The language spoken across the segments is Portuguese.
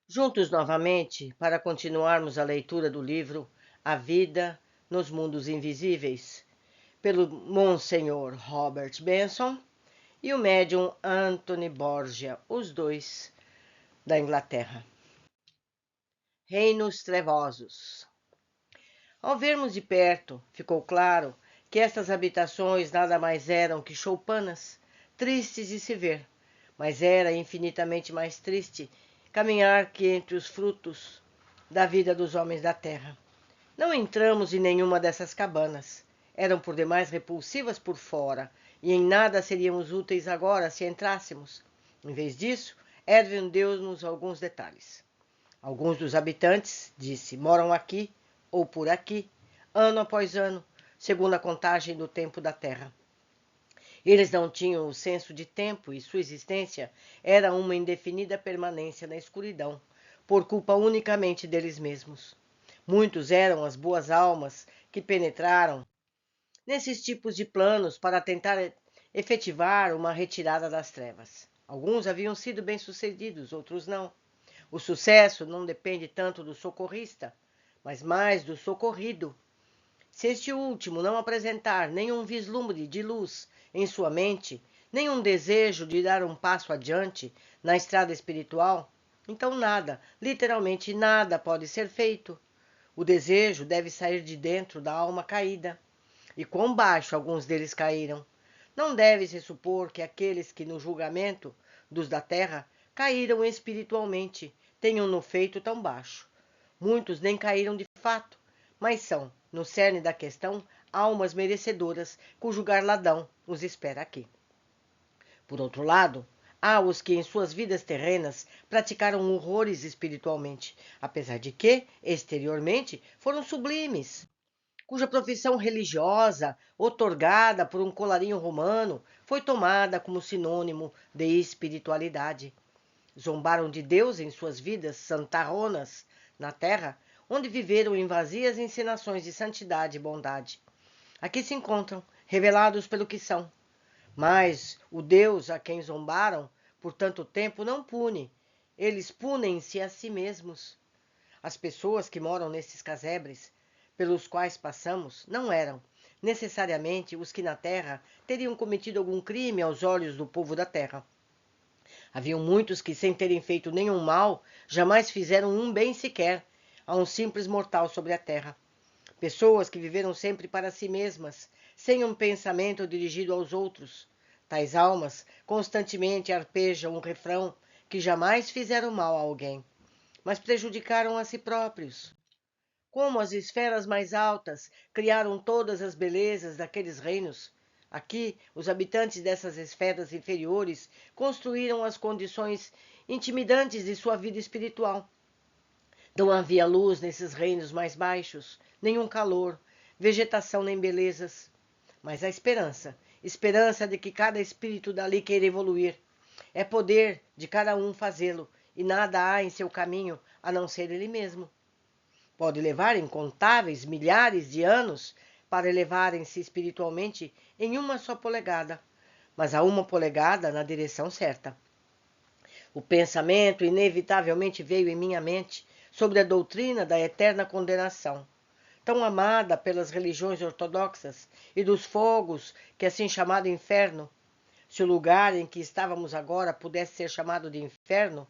Juntos novamente para continuarmos a leitura do livro A Vida nos Mundos Invisíveis, pelo Monsenhor Robert Benson e o médium Anthony Borgia, os dois da Inglaterra. Reinos Trevosos. Ao vermos de perto, ficou claro que estas habitações nada mais eram que choupanas, tristes de se ver, mas era infinitamente mais triste caminhar que entre os frutos da vida dos homens da terra. Não entramos em nenhuma dessas cabanas. Eram por demais repulsivas por fora, e em nada seríamos úteis agora se entrássemos. Em vez disso, Edwin deu-nos alguns detalhes. Alguns dos habitantes, disse, moram aqui ou por aqui, ano após ano, segundo a contagem do tempo da terra. Eles não tinham o senso de tempo e sua existência era uma indefinida permanência na escuridão, por culpa unicamente deles mesmos. Muitos eram as boas almas que penetraram nesses tipos de planos para tentar efetivar uma retirada das trevas. Alguns haviam sido bem-sucedidos, outros não. O sucesso não depende tanto do socorrista, mas mais do socorrido. Se este último não apresentar nenhum vislumbre de luz em sua mente, nenhum desejo de dar um passo adiante na estrada espiritual, então nada, literalmente nada, pode ser feito. O desejo deve sair de dentro da alma caída. E quão baixo alguns deles caíram. Não deve-se supor que aqueles que no julgamento dos da terra caíram espiritualmente tenham-no feito tão baixo. Muitos nem caíram de fato, mas são, no cerne da questão, almas merecedoras, cujo galardão os espera aqui. Por outro lado, há os que em suas vidas terrenas praticaram horrores espiritualmente, apesar de que, exteriormente, foram sublimes, cuja profissão religiosa, otorgada por um colarinho romano, foi tomada como sinônimo de espiritualidade. Zombaram de Deus em suas vidas santarronas na terra, onde viveram em vazias encenações de santidade e bondade. Aqui se encontram, revelados pelo que são. Mas o Deus a quem zombaram por tanto tempo não pune. Eles punem-se a si mesmos. As pessoas que moram nesses casebres, pelos quais passamos, não eram necessariamente os que na terra teriam cometido algum crime aos olhos do povo da terra. Haviam muitos que, sem terem feito nenhum mal, jamais fizeram um bem sequer a um simples mortal sobre a terra. Pessoas que viveram sempre para si mesmas, sem um pensamento dirigido aos outros. Tais almas constantemente arpejam um refrão que jamais fizeram mal a alguém, mas prejudicaram a si próprios. Como as esferas mais altas criaram todas as belezas daqueles reinos, aqui os habitantes dessas esferas inferiores construíram as condições intimidantes de sua vida espiritual. Não havia luz nesses reinos mais baixos, nenhum calor, vegetação nem belezas, mas a esperança de que cada espírito dali queira evoluir. É poder de cada um fazê-lo, e nada há em seu caminho a não ser ele mesmo. Pode levar incontáveis milhares de anos para elevarem-se espiritualmente em uma só polegada, mas a uma polegada na direção certa. O pensamento inevitavelmente veio em minha mente sobre a doutrina da eterna condenação, tão amada pelas religiões ortodoxas e dos fogos que assim chamado inferno. Se o lugar em que estávamos agora pudesse ser chamado de inferno,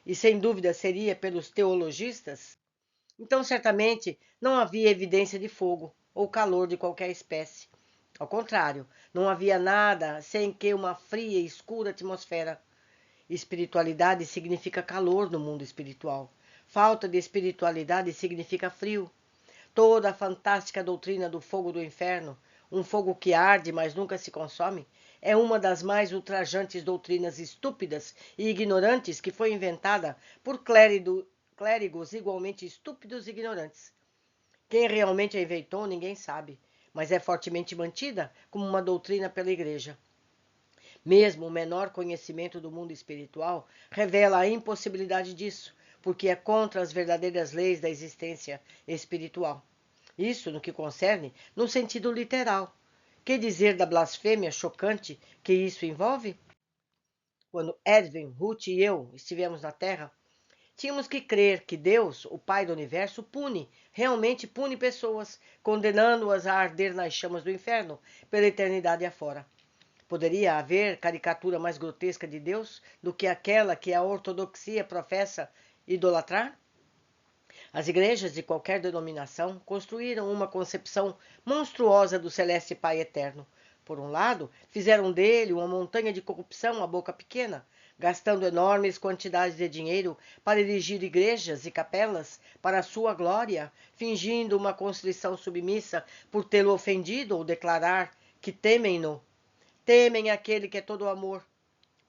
e sem dúvida seria pelos teologistas, então certamente não havia evidência de fogo ou calor de qualquer espécie. Ao contrário, não havia nada sem que uma fria e escura atmosfera. Espiritualidade significa calor no mundo espiritual. Falta de espiritualidade significa frio. Toda a fantástica doutrina do fogo do inferno, um fogo que arde, mas nunca se consome, é uma das mais ultrajantes doutrinas estúpidas e ignorantes que foi inventada por clérigos igualmente estúpidos e ignorantes. Quem realmente a inventou, ninguém sabe, mas é fortemente mantida como uma doutrina pela Igreja. Mesmo o menor conhecimento do mundo espiritual revela a impossibilidade disso, porque é contra as verdadeiras leis da existência espiritual. Isso no que concerne no sentido literal. Que dizer da blasfêmia chocante que isso envolve? Quando Edwin, Ruth e eu estivemos na Terra, Tínhamos que crer que Deus, o Pai do Universo, realmente pune pessoas, condenando-as a arder nas chamas do inferno pela eternidade afora. Poderia haver caricatura mais grotesca de Deus do que aquela que a ortodoxia professa idolatrar? As igrejas de qualquer denominação construíram uma concepção monstruosa do celeste Pai eterno. Por um lado, fizeram dele uma montanha de corrupção à boca pequena, gastando enormes quantidades de dinheiro para erigir igrejas e capelas para a sua glória, fingindo uma constrição submissa por tê-lo ofendido ou declarar que temem-no. Temem aquele que é todo amor.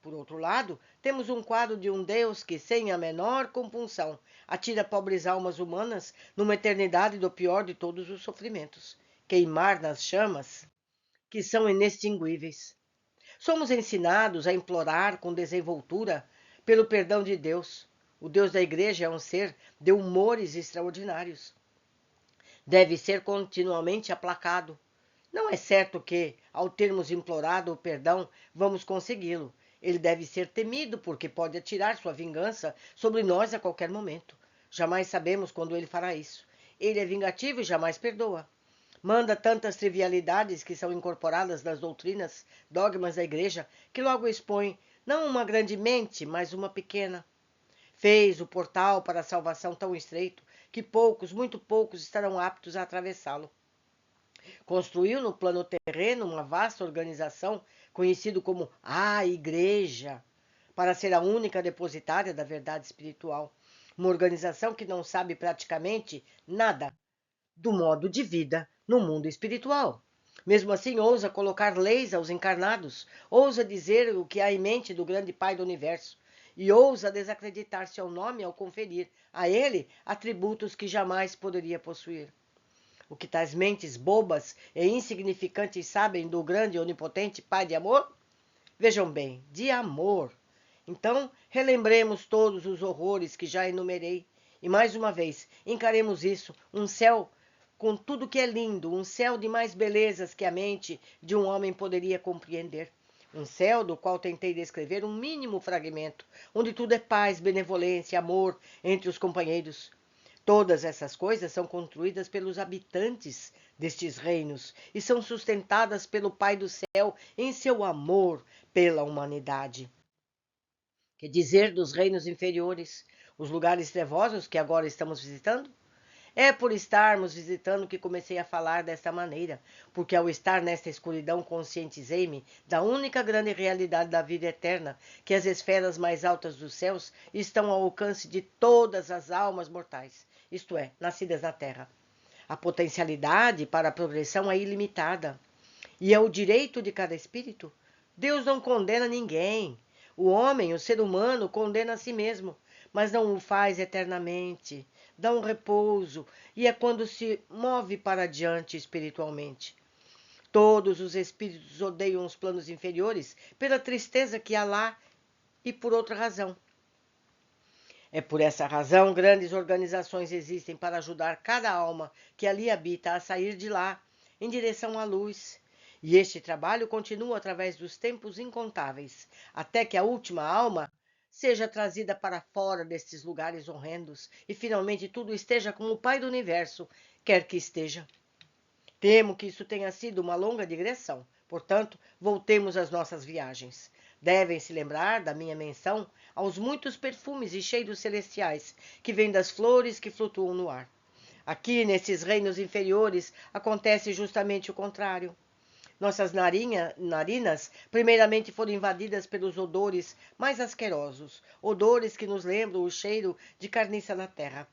Por outro lado, temos um quadro de um Deus que, sem a menor compunção, atira pobres almas humanas numa eternidade do pior de todos os sofrimentos, queimar nas chamas que são inextinguíveis. Somos ensinados a implorar com desenvoltura pelo perdão de Deus. O Deus da igreja é um ser de humores extraordinários. Deve ser continuamente aplacado. Não é certo que, ao termos implorado o perdão, vamos consegui-lo. Ele deve ser temido, porque pode atirar sua vingança sobre nós a qualquer momento. Jamais sabemos quando ele fará isso. Ele é vingativo e jamais perdoa. Manda tantas trivialidades que são incorporadas nas doutrinas, dogmas da igreja, que logo expõe não uma grande mente, mas uma pequena. Fez o portal para a salvação tão estreito que poucos, muito poucos, estarão aptos a atravessá-lo. Construiu no plano terreno uma vasta organização, conhecida como a Igreja, para ser a única depositária da verdade espiritual. Uma organização que não sabe praticamente nada do modo de vida no mundo espiritual. Mesmo assim, ousa colocar leis aos encarnados, ousa dizer o que há em mente do grande Pai do Universo, e ousa desacreditar seu nome ao conferir a ele atributos que jamais poderia possuir. O que tais mentes bobas e insignificantes sabem do grande e onipotente Pai de amor? Vejam bem, de amor. Então, relembremos todos os horrores que já enumerei e, mais uma vez, encaremos isso, um céu com tudo que é lindo, um céu de mais belezas que a mente de um homem poderia compreender. Um céu do qual tentei descrever um mínimo fragmento, onde tudo é paz, benevolência, amor entre os companheiros. Todas essas coisas são construídas pelos habitantes destes reinos e são sustentadas pelo Pai do céu em seu amor pela humanidade. Que dizer dos reinos inferiores, os lugares trevosos que agora estamos visitando? É por estarmos visitando que comecei a falar desta maneira, porque ao estar nesta escuridão conscientizei-me da única grande realidade da vida eterna, que as esferas mais altas dos céus estão ao alcance de todas as almas mortais, isto é, nascidas na Terra. A potencialidade para a progressão é ilimitada, e é o direito de cada espírito. Deus não condena ninguém. O homem, o ser humano, condena a si mesmo, mas não o faz eternamente. Dá um repouso e é quando se move para adiante espiritualmente. Todos os espíritos odeiam os planos inferiores pela tristeza que há lá e por outra razão. É por essa razão grandes organizações existem para ajudar cada alma que ali habita a sair de lá em direção à luz. E este trabalho continua através dos tempos incontáveis, até que a última alma seja trazida para fora destes lugares horrendos e finalmente tudo esteja como o Pai do Universo quer que esteja. Temo que isso tenha sido uma longa digressão, portanto, voltemos às nossas viagens. Devem se lembrar da minha menção aos muitos perfumes e cheiros celestiais que vêm das flores que flutuam no ar. Aqui, nesses reinos inferiores, acontece justamente o contrário. Nossas narinas primeiramente foram invadidas pelos odores mais asquerosos, odores que nos lembram o cheiro de carniça na terra.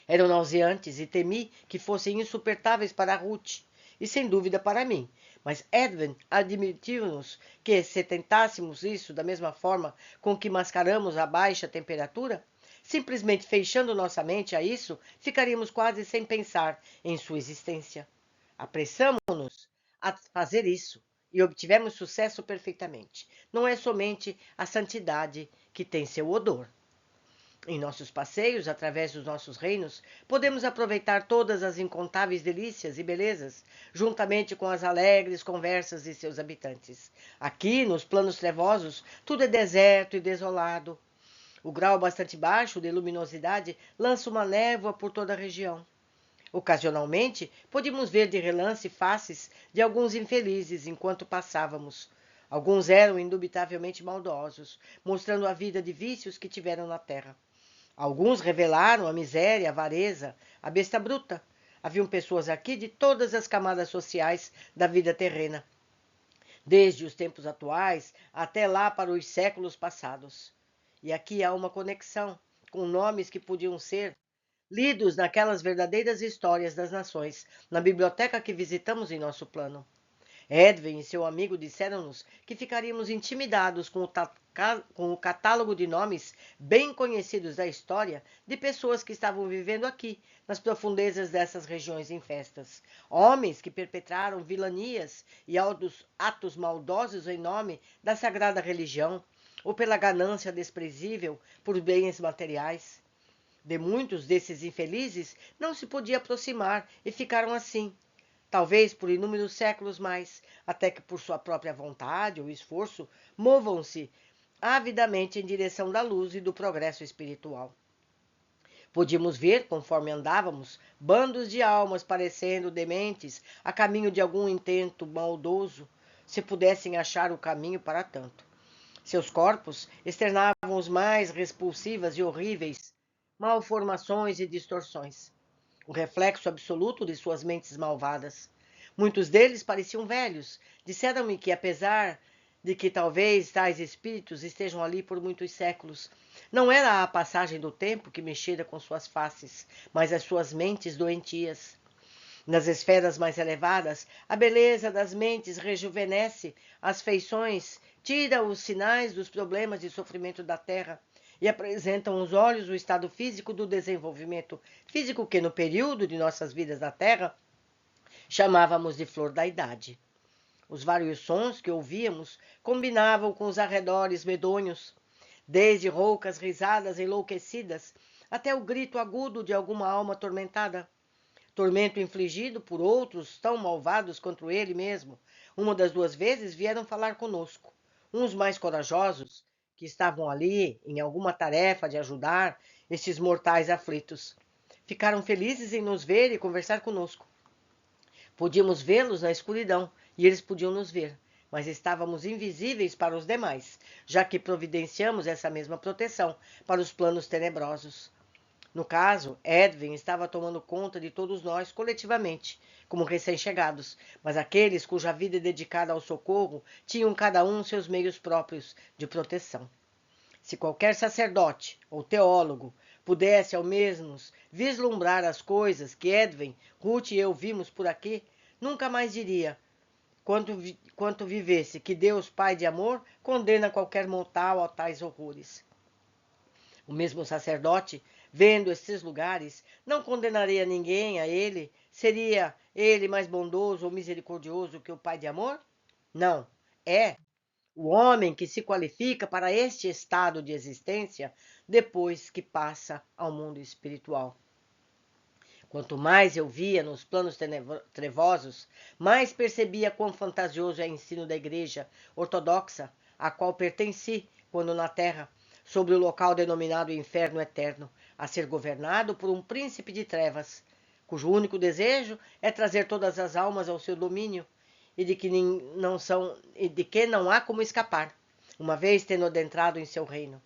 Eram nauseantes e temi que fossem insuportáveis para Ruth e sem dúvida para mim. Mas Edwin admitiu-nos que, se tentássemos isso da mesma forma com que mascaramos a baixa temperatura, simplesmente fechando nossa mente a isso, ficaríamos quase sem pensar em sua existência. Apressamo-nos a fazer isso e obtivemos sucesso perfeitamente. Não é somente a santidade que tem seu odor. Em nossos passeios, através dos nossos reinos, podemos aproveitar todas as incontáveis delícias e belezas, juntamente com as alegres conversas de seus habitantes. Aqui, nos planos trevosos, tudo é deserto e desolado. O grau bastante baixo de luminosidade lança uma névoa por toda a região. Ocasionalmente, podíamos ver de relance faces de alguns infelizes enquanto passávamos. Alguns eram indubitavelmente maldosos, mostrando a vida de vícios que tiveram na terra. Alguns revelaram a miséria, a avareza, a besta bruta. Haviam pessoas aqui de todas as camadas sociais da vida terrena, desde os tempos atuais até lá para os séculos passados. E aqui há uma conexão com nomes que podiam ser lidos naquelas verdadeiras histórias das nações, na biblioteca que visitamos em nosso plano. Edwin e seu amigo disseram-nos que ficaríamos intimidados com o catálogo de nomes bem conhecidos da história de pessoas que estavam vivendo aqui, nas profundezas dessas regiões infestas. Homens que perpetraram vilanias e atos maldosos em nome da sagrada religião, ou pela ganância desprezível por bens materiais. De muitos desses infelizes não se podia aproximar e ficaram assim, talvez por inúmeros séculos mais, até que por sua própria vontade ou esforço movam-se avidamente em direção da luz e do progresso espiritual. Podíamos ver, conforme andávamos, bandos de almas parecendo dementes a caminho de algum intento maldoso, se pudessem achar o caminho para tanto. Seus corpos externavam os mais repulsivas e horríveis malformações e distorções, o reflexo absoluto de suas mentes malvadas. Muitos deles pareciam velhos. Disseram-me que, apesar de que talvez tais espíritos estejam ali por muitos séculos, não era a passagem do tempo que mexera com suas faces, mas as suas mentes doentias. Nas esferas mais elevadas, a beleza das mentes rejuvenesce as feições, tira os sinais dos problemas e sofrimento da terra e apresentam aos olhos o estado físico do desenvolvimento físico que, no período de nossas vidas na terra, chamávamos de flor da idade. Os vários sons que ouvíamos combinavam com os arredores medonhos, desde roucas risadas enlouquecidas até o grito agudo de alguma alma atormentada. Tormento infligido por outros tão malvados quanto ele mesmo. Uma das duas vezes vieram falar conosco. Uns mais corajosos, que estavam ali em alguma tarefa de ajudar estes mortais aflitos. Ficaram felizes em nos ver e conversar conosco. Podíamos vê-los na escuridão e eles podiam nos ver, mas estávamos invisíveis para os demais, já que providenciamos essa mesma proteção para os planos tenebrosos. No caso, Edwin estava tomando conta de todos nós coletivamente, como recém-chegados, mas aqueles cuja vida é dedicada ao socorro tinham cada um seus meios próprios de proteção. Se qualquer sacerdote ou teólogo pudesse ao menos vislumbrar as coisas que Edwin, Ruth e eu vimos por aqui, nunca mais diria, quanto vivesse, que Deus, Pai de amor, condena qualquer mortal a tais horrores. O mesmo sacerdote, vendo estes lugares, não condenaria ninguém a ele? Seria ele mais bondoso ou misericordioso que o Pai de amor? Não. É o homem que se qualifica para este estado de existência depois que passa ao mundo espiritual. Quanto mais eu via nos planos trevosos, mais percebia quão fantasioso é o ensino da Igreja ortodoxa, a qual pertenci quando na Terra, sobre o local denominado Inferno Eterno, a ser governado por um príncipe de trevas, cujo único desejo é trazer todas as almas ao seu domínio e de que não há como escapar, uma vez tendo adentrado em seu reino.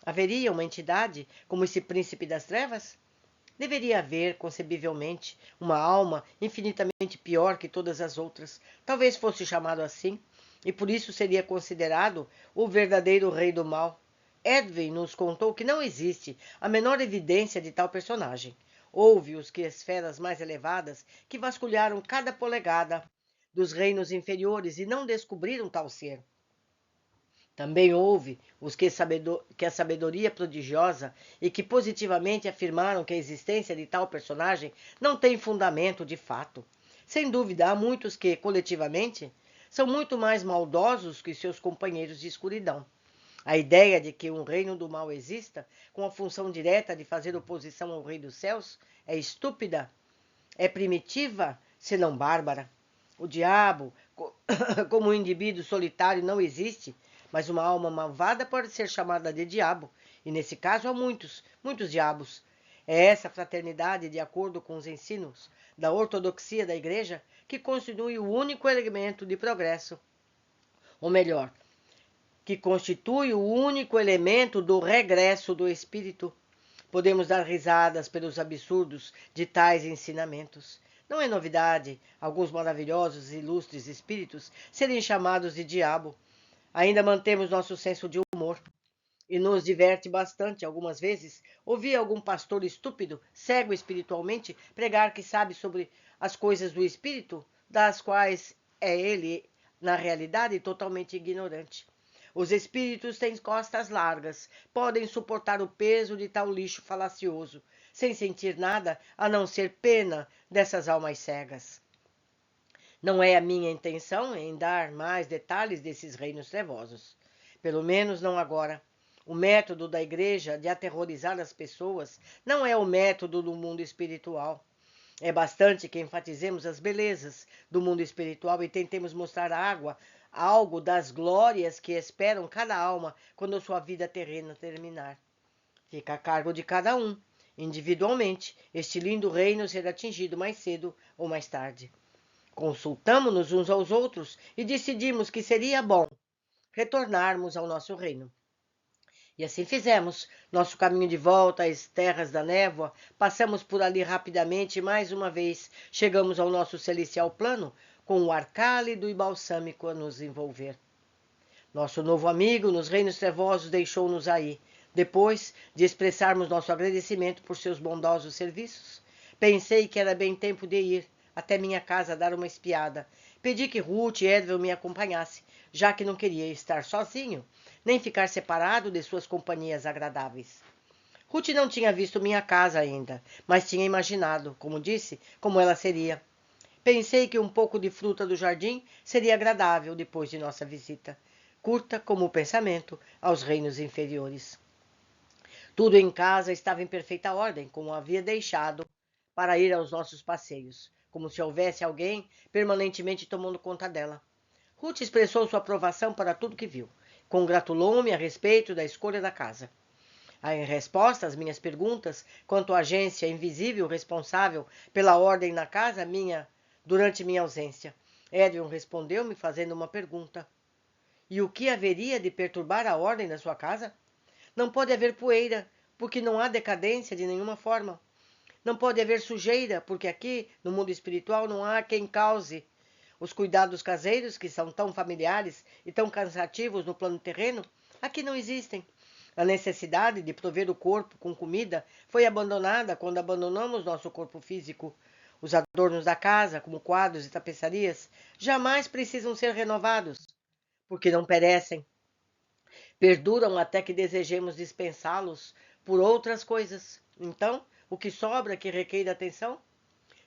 Haveria uma entidade como esse príncipe das trevas? Deveria haver, concebivelmente, uma alma infinitamente pior que todas as outras, talvez fosse chamado assim, e por isso seria considerado o verdadeiro rei do mal. Edwin nos contou que não existe a menor evidência de tal personagem. Houve os que esferas mais elevadas que vasculharam cada polegada dos reinos inferiores e não descobriram tal ser. Também houve os que a sabedoria prodigiosa e que positivamente afirmaram que a existência de tal personagem não tem fundamento de fato. Sem dúvida, há muitos que, coletivamente, são muito mais maldosos que seus companheiros de escuridão. A ideia de que um reino do mal exista, com a função direta de fazer oposição ao rei dos céus, é estúpida, é primitiva, senão bárbara. O diabo, como um indivíduo solitário, não existe, mas uma alma malvada pode ser chamada de diabo, e nesse caso há muitos, muitos diabos. É essa fraternidade, de acordo com os ensinos da ortodoxia da Igreja, que constitui o único elemento de progresso, ou melhor, que constitui o único elemento do regresso do espírito. Podemos dar risadas pelos absurdos de tais ensinamentos. Não é novidade alguns maravilhosos e ilustres espíritos serem chamados de diabo. Ainda mantemos nosso senso de humor e nos diverte bastante, algumas vezes, ouvir algum pastor estúpido, cego espiritualmente, pregar que sabe sobre as coisas do espírito, das quais é ele, na realidade, totalmente ignorante. Os espíritos têm costas largas, podem suportar o peso de tal lixo falacioso, sem sentir nada a não ser pena dessas almas cegas. Não é a minha intenção em dar mais detalhes desses reinos trevosos. Pelo menos não agora. O método da Igreja de aterrorizar as pessoas não é o método do mundo espiritual. É bastante que enfatizemos as belezas do mundo espiritual e tentemos mostrar algo das glórias que esperam cada alma quando sua vida terrena terminar. Fica a cargo de cada um, individualmente, este lindo reino ser atingido mais cedo ou mais tarde. Consultamo-nos uns aos outros e decidimos que seria bom retornarmos ao nosso reino. E assim fizemos. Nosso caminho de volta às terras da névoa, passamos por ali rapidamente e mais uma vez chegamos ao nosso celestial plano, com o ar cálido e balsâmico a nos envolver. Nosso novo amigo nos reinos trevosos deixou-nos aí, depois de expressarmos nosso agradecimento por seus bondosos serviços. Pensei que era bem tempo de ir até minha casa dar uma espiada. Pedi que Ruth e Edwin me acompanhassem, já que não queria estar sozinho, nem ficar separado de suas companhias agradáveis. Ruth não tinha visto minha casa ainda, mas tinha imaginado, como disse, como ela seria. Pensei que um pouco de fruta do jardim seria agradável depois de nossa visita, curta como o pensamento aos reinos inferiores. Tudo em casa estava em perfeita ordem, como havia deixado para ir aos nossos passeios, como se houvesse alguém permanentemente tomando conta dela. Ruth expressou sua aprovação para tudo que viu. Congratulou-me a respeito da escolha da casa. Em resposta às minhas perguntas quanto à agência invisível responsável pela ordem na casa durante minha ausência, Edwin respondeu-me fazendo uma pergunta. E o que haveria de perturbar a ordem da sua casa? Não pode haver poeira, porque não há decadência de nenhuma forma. Não pode haver sujeira, porque aqui, no mundo espiritual, não há quem cause. Os cuidados caseiros, que são tão familiares e tão cansativos no plano terreno, aqui não existem. A necessidade de prover o corpo com comida foi abandonada quando abandonamos nosso corpo físico. Os adornos da casa, como quadros e tapeçarias, jamais precisam ser renovados, porque não perecem. Perduram até que desejemos dispensá-los por outras coisas. Então, o que sobra que requer atenção?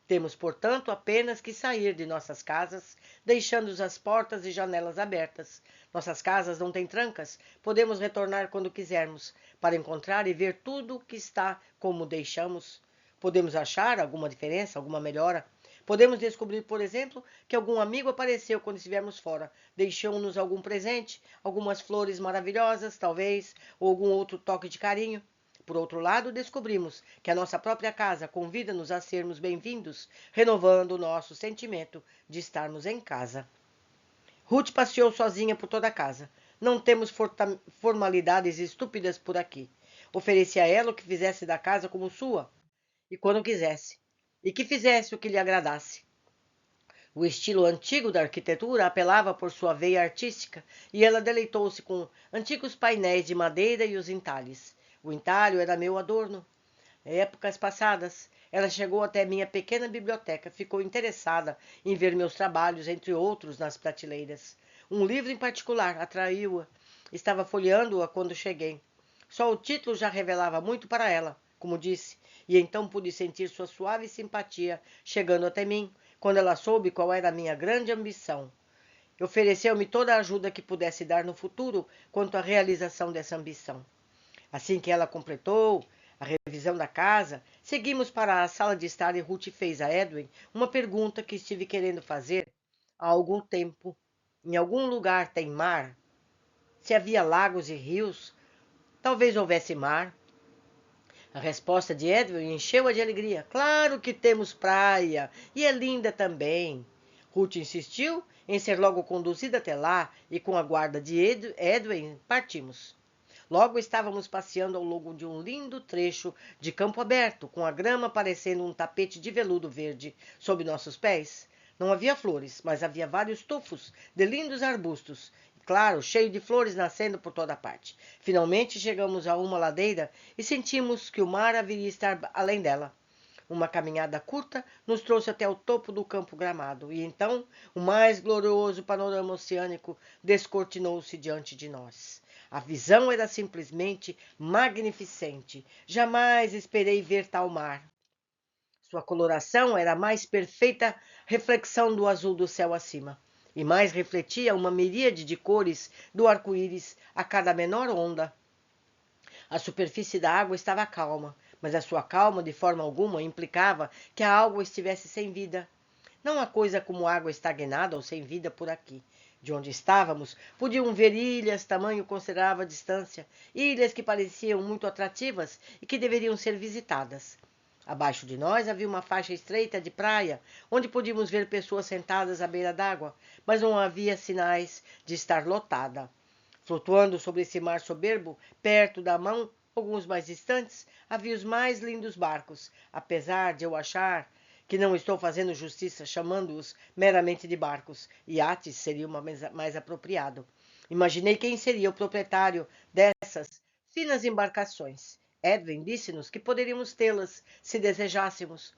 Temos, portanto, apenas que sair de nossas casas, deixando as portas e janelas abertas. Nossas casas não têm trancas, podemos retornar quando quisermos, para encontrar e ver tudo que está como deixamos. Podemos achar alguma diferença, alguma melhora. Podemos descobrir, por exemplo, que algum amigo apareceu quando estivermos fora, deixou-nos algum presente, algumas flores maravilhosas, talvez, ou algum outro toque de carinho. Por outro lado, descobrimos que a nossa própria casa convida-nos a sermos bem-vindos, renovando o nosso sentimento de estarmos em casa. Ruth passeou sozinha por toda a casa. Não temos formalidades estúpidas por aqui. Ofereci a ela o que fizesse da casa como sua, e quando quisesse, e que fizesse o que lhe agradasse. O estilo antigo da arquitetura apelava por sua veia artística, e ela deleitou-se com antigos painéis de madeira e os entalhes. O entalho era meu adorno. Em épocas passadas, ela chegou até minha pequena biblioteca, ficou interessada em ver meus trabalhos, entre outros, nas prateleiras. Um livro em particular atraiu-a. Estava folheando-a quando cheguei. Só o título já revelava muito para ela, como disse, e então pude sentir sua suave simpatia chegando até mim, quando ela soube qual era a minha grande ambição. Ofereceu-me toda a ajuda que pudesse dar no futuro quanto à realização dessa ambição. Assim que ela completou a revisão da casa, seguimos para a sala de estar e Ruth fez a Edwin uma pergunta que estive querendo fazer há algum tempo. Em algum lugar tem mar? Se havia lagos e rios? Talvez houvesse mar. A resposta de Edwin encheu-a de alegria. Claro que temos praia, e é linda também. Ruth insistiu em ser logo conduzida até lá, e com a guarda de Edwin partimos. Logo estávamos passeando ao longo de um lindo trecho de campo aberto, com a grama parecendo um tapete de veludo verde sob nossos pés. Não havia flores, mas havia vários tufos de lindos arbustos, claro, cheio de flores nascendo por toda parte. Finalmente chegamos a uma ladeira e sentimos que o mar haveria estar além dela. Uma caminhada curta nos trouxe até o topo do campo gramado, e então o mais glorioso panorama oceânico descortinou-se diante de nós. A visão era simplesmente magnificente. Jamais esperei ver tal mar. Sua coloração era a mais perfeita reflexão do azul do céu acima, e mais refletia uma miríade de cores do arco-íris a cada menor onda. A superfície da água estava calma, mas a sua calma de forma alguma implicava que a água estivesse sem vida. Não há coisa como água estagnada ou sem vida por aqui. De onde estávamos, podiam ver ilhas tamanho considerável a distância, ilhas que pareciam muito atrativas e que deveriam ser visitadas. Abaixo de nós havia uma faixa estreita de praia, onde podíamos ver pessoas sentadas à beira d'água, mas não havia sinais de estar lotada. Flutuando sobre esse mar soberbo, perto da mão, alguns mais distantes, havia os mais lindos barcos, apesar de eu achar que não estou fazendo justiça chamando-os meramente de barcos. Iates seria mais apropriado. Imaginei quem seria o proprietário dessas finas embarcações. Edwin disse-nos que poderíamos tê-las se desejássemos.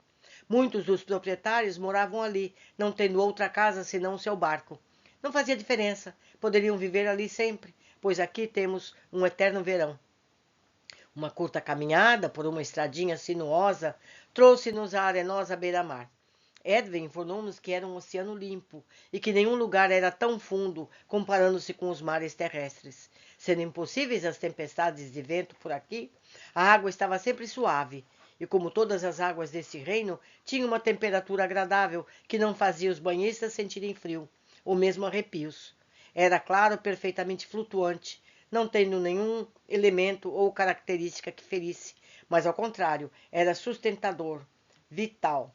Muitos dos proprietários moravam ali, não tendo outra casa senão seu barco. Não fazia diferença, poderiam viver ali sempre, pois aqui temos um eterno verão. Uma curta caminhada por uma estradinha sinuosa trouxe-nos à arenosa beira-mar. Edwin informou-nos que era um oceano limpo e que nenhum lugar era tão fundo comparando-se com os mares terrestres. Sendo impossíveis as tempestades de vento por aqui, a água estava sempre suave, e como todas as águas desse reino, tinha uma temperatura agradável que não fazia os banhistas sentirem frio, ou mesmo arrepios. Era, claro, perfeitamente flutuante, não tendo nenhum elemento ou característica que ferisse, mas ao contrário, era sustentador, vital.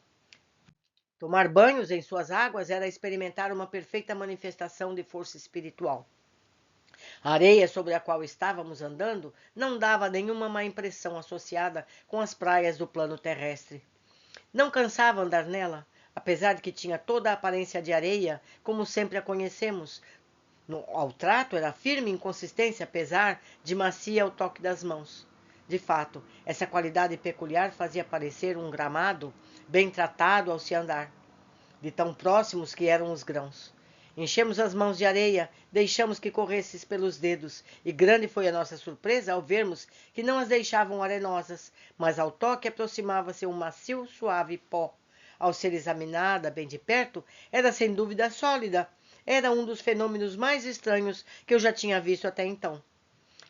Tomar banhos em suas águas era experimentar uma perfeita manifestação de força espiritual. A areia sobre a qual estávamos andando não dava nenhuma má impressão associada com as praias do plano terrestre. Não cansava andar nela, apesar de que tinha toda a aparência de areia, como sempre a conhecemos. Ao trato era firme em consistência, apesar de macia ao toque das mãos. De fato, essa qualidade peculiar fazia parecer um gramado bem tratado ao se andar, de tão próximos que eram os grãos. Enchemos as mãos de areia, deixamos que corresse pelos dedos, e grande foi a nossa surpresa ao vermos que não as deixavam arenosas, mas ao toque aproximava-se um macio, suave pó. Ao ser examinada bem de perto, era sem dúvida sólida. Era um dos fenômenos mais estranhos que eu já tinha visto até então.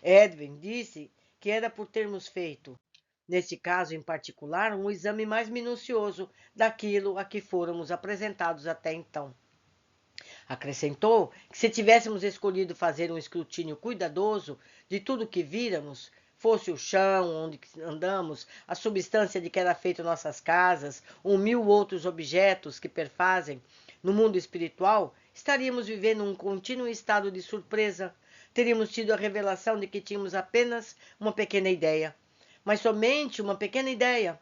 Edwin disse que era por termos feito, neste caso em particular, um exame mais minucioso daquilo a que fôramos apresentados até então. Acrescentou que se tivéssemos escolhido fazer um escrutínio cuidadoso de tudo que víramos, fosse o chão onde andamos, a substância de que era feito nossas casas, ou 1000 outros objetos que perfazem no mundo espiritual, estaríamos vivendo um contínuo estado de surpresa. Teríamos tido a revelação de que tínhamos apenas uma pequena ideia, mas somente uma pequena ideia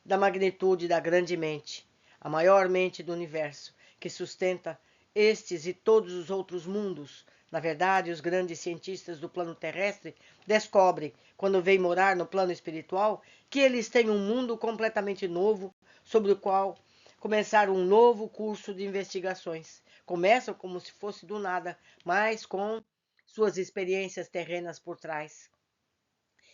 da magnitude da grande mente, a maior mente do universo, que sustenta estes e todos os outros mundos. Na verdade, os grandes cientistas do plano terrestre descobrem, quando vêm morar no plano espiritual, que eles têm um mundo completamente novo, sobre o qual começar um novo curso de investigações. Começam como se fosse do nada, mas com suas experiências terrenas por trás.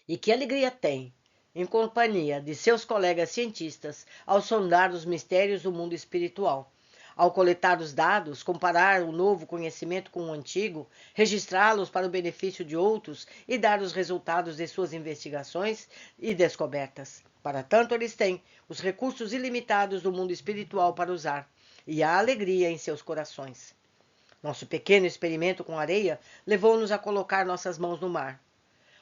E que alegria tem, em companhia de seus colegas cientistas, ao sondar os mistérios do mundo espiritual. Ao coletar os dados, comparar o novo conhecimento com o antigo, registrá-los para o benefício de outros e dar os resultados de suas investigações e descobertas. Para tanto, eles têm os recursos ilimitados do mundo espiritual para usar, e a alegria em seus corações. Nosso pequeno experimento com areia levou-nos a colocar nossas mãos no mar.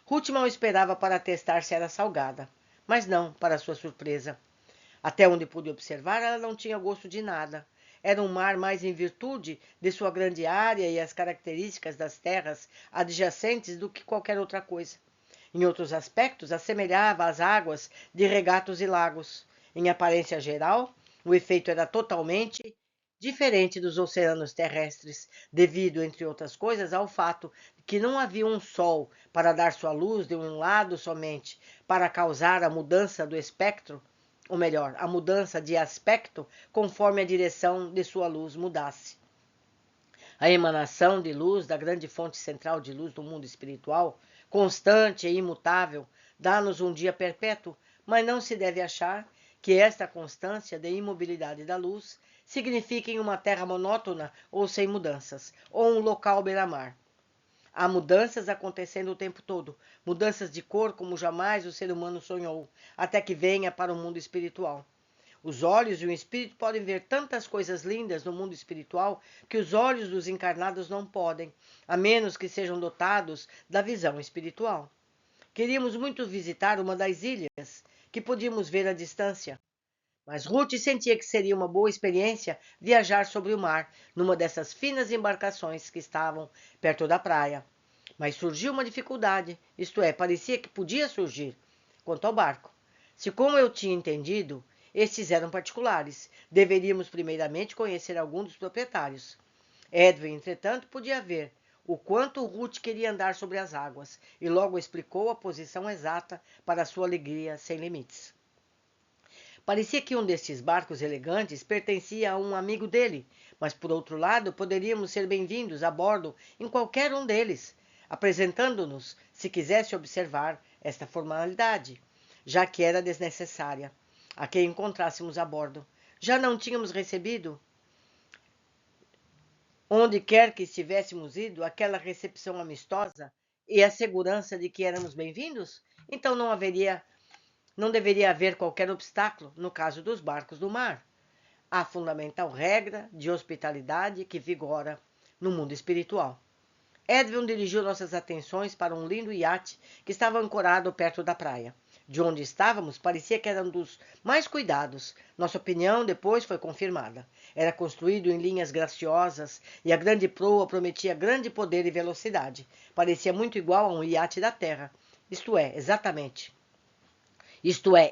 Ruth mal esperava para testar se era salgada, mas não, para sua surpresa. Até onde pude observar, ela não tinha gosto de nada. Era um mar mais em virtude de sua grande área e as características das terras adjacentes do que qualquer outra coisa. Em outros aspectos, assemelhava às águas de regatos e lagos. Em aparência geral, o efeito era totalmente diferente dos oceanos terrestres, devido, entre outras coisas, ao fato de que não havia um sol para dar sua luz de um lado somente, para causar a mudança do espectro, ou melhor, a mudança de aspecto conforme a direção de sua luz mudasse. A emanação de luz da grande fonte central de luz do mundo espiritual, constante e imutável, dá-nos um dia perpétuo, mas não se deve achar que esta constância de imobilidade da luz signifique uma terra monótona ou sem mudanças, ou um local beira-mar. Há mudanças acontecendo o tempo todo, mudanças de cor como jamais o ser humano sonhou, até que venha para o mundo espiritual. Os olhos e o espírito podem ver tantas coisas lindas no mundo espiritual que os olhos dos encarnados não podem, a menos que sejam dotados da visão espiritual. Queríamos muito visitar uma das ilhas, que podíamos ver à distância. Mas Ruth sentia que seria uma boa experiência viajar sobre o mar, numa dessas finas embarcações que estavam perto da praia. Mas surgiu uma dificuldade, isto é, parecia que podia surgir, quanto ao barco. Se, como eu tinha entendido, estes eram particulares, deveríamos primeiramente conhecer algum dos proprietários. Edwin, entretanto, podia ver o quanto Ruth queria andar sobre as águas, e logo explicou a posição exata para sua alegria sem limites. Parecia que um destes barcos elegantes pertencia a um amigo dele, mas por outro lado poderíamos ser bem-vindos a bordo em qualquer um deles, apresentando-nos, se quisesse observar esta formalidade, já que era desnecessária, a quem encontrássemos a bordo. Já não tínhamos recebido, onde quer que estivéssemos ido, aquela recepção amistosa e a segurança de que éramos bem-vindos? Então não deveria haver qualquer obstáculo no caso dos barcos do mar. A fundamental regra de hospitalidade que vigora no mundo espiritual. Edwin dirigiu nossas atenções para um lindo iate que estava ancorado perto da praia. De onde estávamos, parecia que era um dos mais cuidados. Nossa opinião depois foi confirmada. Era construído em linhas graciosas e a grande proa prometia grande poder e velocidade. Parecia muito igual a um iate da terra. Isto é,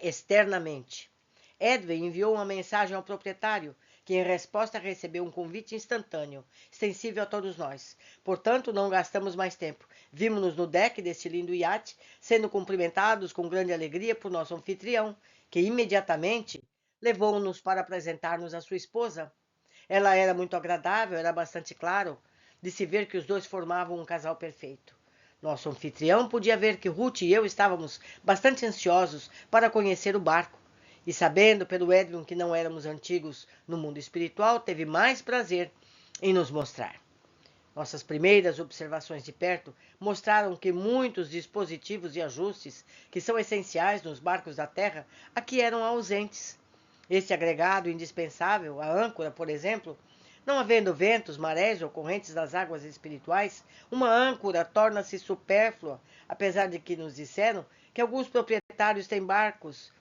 externamente. Edwin enviou uma mensagem ao proprietário, que em resposta recebeu um convite instantâneo, extensível a todos nós. Portanto, não gastamos mais tempo. Vimos-nos no deck desse lindo iate, sendo cumprimentados com grande alegria por nosso anfitrião, que imediatamente levou-nos para apresentar-nos à sua esposa. Ela era muito agradável, era bastante claro de se ver que os dois formavam um casal perfeito. Nosso anfitrião podia ver que Ruth e eu estávamos bastante ansiosos para conhecer o barco, e sabendo pelo Edwin que não éramos antigos no mundo espiritual, teve mais prazer em nos mostrar. Nossas primeiras observações de perto mostraram que muitos dispositivos e ajustes que são essenciais nos barcos da Terra aqui eram ausentes. Este agregado indispensável, a âncora, por exemplo, não havendo ventos, marés ou correntes nas águas espirituais, uma âncora torna-se supérflua, apesar de que nos disseram que alguns proprietários têm barcos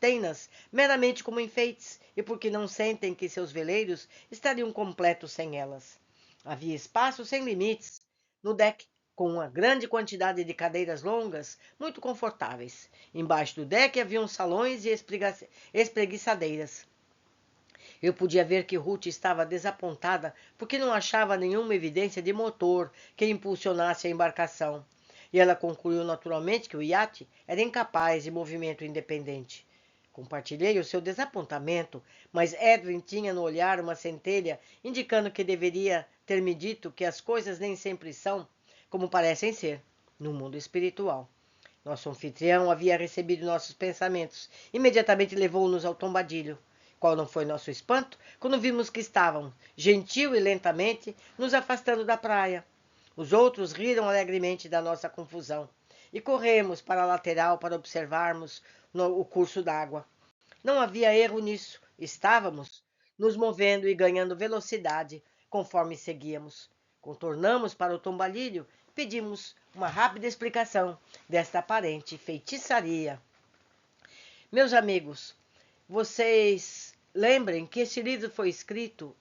têm-nas meramente como enfeites e porque não sentem que seus veleiros estariam completos sem elas. Havia espaço sem limites no deck, com uma grande quantidade de cadeiras longas, muito confortáveis. Embaixo do deck haviam salões e espreguiçadeiras. Eu podia ver que Ruth estava desapontada porque não achava nenhuma evidência de motor que impulsionasse a embarcação. E ela concluiu naturalmente que o iate era incapaz de movimento independente. Compartilhei o seu desapontamento, mas Edwin tinha no olhar uma centelha indicando que deveria ter me dito que as coisas nem sempre são como parecem ser no mundo espiritual. Nosso anfitrião havia recebido nossos pensamentos. Imediatamente levou-nos ao tombadilho. Qual não foi nosso espanto quando vimos que estavam, gentil e lentamente, nos afastando da praia. Os outros riram alegremente da nossa confusão e corremos para a lateral para observarmos o curso d'água. Não havia erro nisso. Estávamos nos movendo e ganhando velocidade conforme seguíamos. Contornamos para o tombalilho, pedimos uma rápida explicação desta aparente feitiçaria. Meus amigos, vocês lembrem que esse livro foi escrito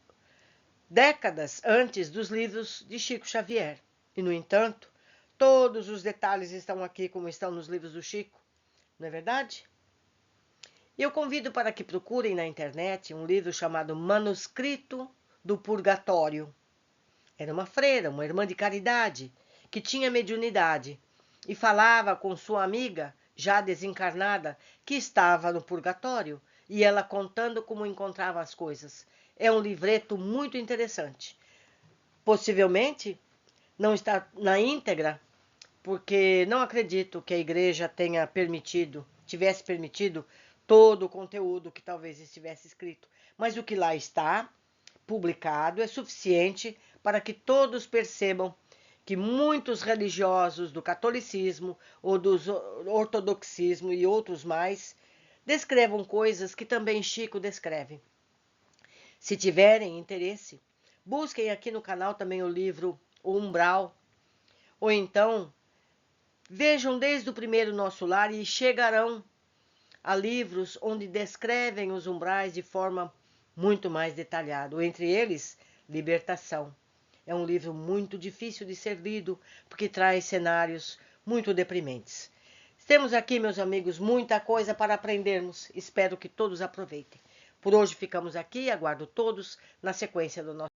décadas antes dos livros de Chico Xavier. E, no entanto, todos os detalhes estão aqui como estão nos livros do Chico. Não é verdade? Eu convido para que procurem na internet um livro chamado Manuscrito do Purgatório. Era uma freira, uma irmã de caridade, que tinha mediunidade e falava com sua amiga, já desencarnada, que estava no purgatório, e ela contando como encontrava as coisas. É um livreto muito interessante. Possivelmente não está na íntegra, porque não acredito que a igreja tivesse permitido todo o conteúdo que talvez estivesse escrito. Mas o que lá está publicado é suficiente para que todos percebam que muitos religiosos do catolicismo ou do ortodoxismo e outros mais descrevam coisas que também Chico descreve. Se tiverem interesse, busquem aqui no canal também o livro O Umbral, ou então vejam desde o primeiro Nosso Lar e chegarão a livros onde descrevem os umbrais de forma muito mais detalhada. Entre eles, Libertação. É um livro muito difícil de ser lido, porque traz cenários muito deprimentes. Temos aqui, meus amigos, muita coisa para aprendermos. Espero que todos aproveitem. Por hoje ficamos aqui e aguardo todos na sequência do nosso